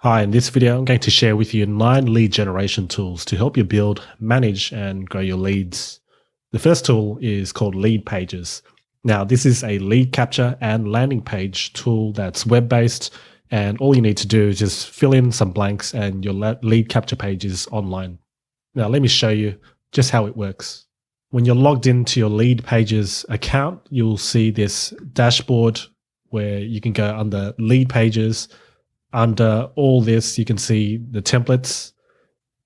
Hi, in this video, I'm going to share with you 9 lead generation tools to help you build, manage, and grow your leads. The first tool is called Lead Pages. Now, this is a lead capture and landing page tool that's web-based, and all you need to do is just fill in some blanks and your lead capture page is online. Now, let me show you just how it works. When you're logged into your Lead Pages account, you'll see this dashboard where you can go under Lead Pages. Under all this, you can see the templates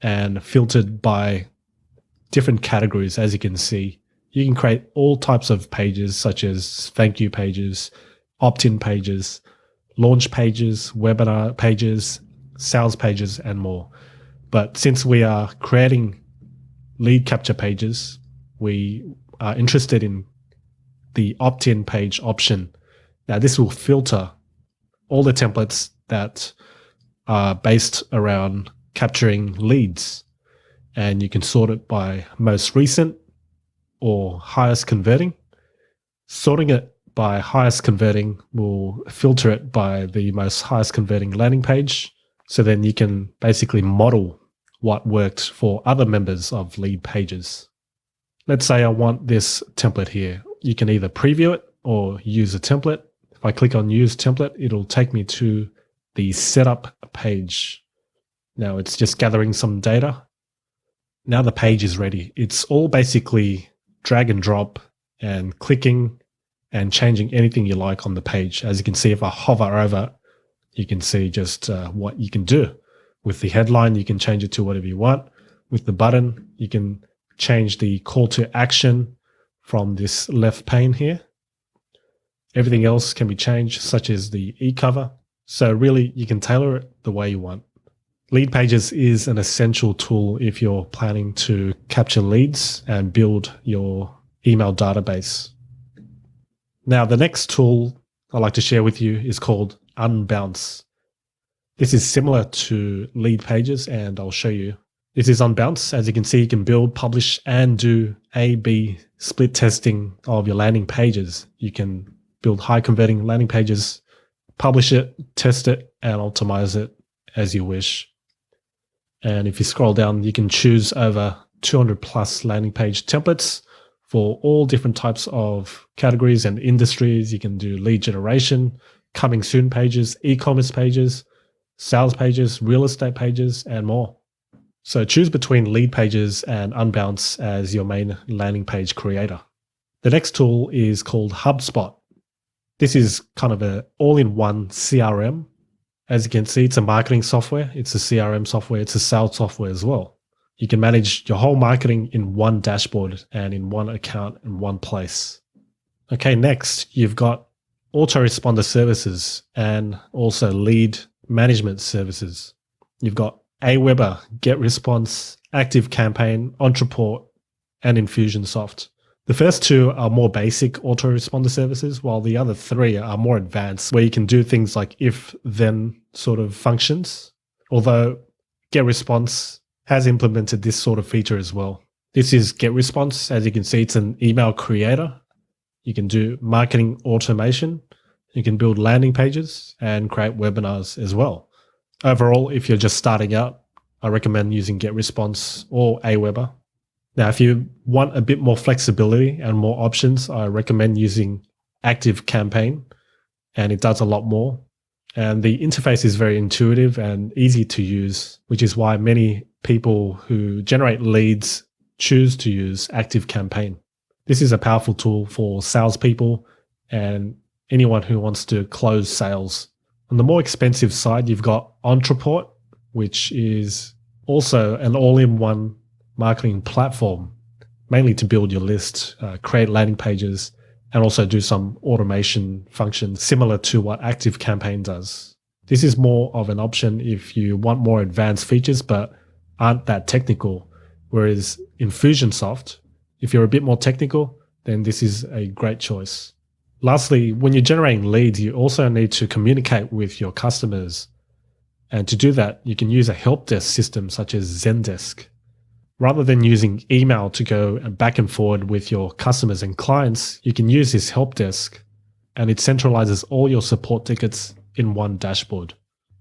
and filtered by different categories. As you can see, you can create all types of pages such as thank you pages, opt-in pages, launch pages, webinar pages, sales pages, and more. But since we are creating lead capture pages, we are interested in the opt-in page option. Now, this will filter all the templates that are based around capturing leads, and you can sort it by most recent or highest converting. Sorting it by highest converting will filter it by the most highest converting landing page, so then you can basically model what worked for other members of Lead Pages. Let's say I want this template here. You can either preview it or use a template. If I click on use template, it'll take me to the setup page. Now it's just gathering some data. Now the page is ready. It's all basically drag and drop and clicking and changing anything you like on the page. As you can see, if I hover over, you can see just what you can do. With the headline, you can change it to whatever you want. With the button, you can change the call to action from this left pane here. Everything else can be changed, such as the e-cover. So really, you can tailor it the way you want. Lead Pages is an essential tool if you're planning to capture leads and build your email database. Now, the next tool I'd like to share with you is called Unbounce. This is similar to Lead Pages, and I'll show you. This is Unbounce. As you can see, you can build, publish, and do A/B split testing of your landing pages. You can build high converting landing pages, publish it, test it, and optimize it as you wish. And if you scroll down, you can choose over 200 plus landing page templates for all different types of categories and industries. You can do lead generation, coming soon pages, e-commerce pages, sales pages, real estate pages, and more. So choose between Lead Pages and Unbounce as your main landing page creator. The next tool is called HubSpot. This is kind of an all-in-one CRM. As you can see, it's a marketing software. It's a CRM software. It's a sales software as well. You can manage your whole marketing in one dashboard and in one account in one place. Okay, next, you've got autoresponder services and also lead management services. You've got Aweber, GetResponse, ActiveCampaign, Ontraport, and Infusionsoft. The first two are more basic autoresponder services, while the other 3 are more advanced, where you can do things like if-then sort of functions. Although GetResponse has implemented this sort of feature as well. This is GetResponse. As you can see, it's an email creator. You can do marketing automation. You can build landing pages and create webinars as well. Overall, if you're just starting out, I recommend using GetResponse or Aweber. Now, if you want a bit more flexibility and more options, I recommend using ActiveCampaign, and it does a lot more. And the interface is very intuitive and easy to use, which is why many people who generate leads choose to use ActiveCampaign. This is a powerful tool for salespeople and anyone who wants to close sales. On the more expensive side, you've got Ontraport, which is also an all-in-one marketing platform, mainly to build your list, create landing pages, and also do some automation functions similar to what ActiveCampaign does. This is more of an option if you want more advanced features but aren't that technical, whereas Infusionsoft, if you're a bit more technical, then this is a great choice. Lastly, when you're generating leads, you also need to communicate with your customers. And to do that, you can use a help desk system such as Zendesk. Rather than using email to go back and forward with your customers and clients, you can use this help desk, and it centralizes all your support tickets in one dashboard.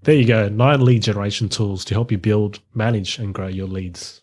There you go, 9 lead generation tools to help you build, manage, and grow your leads.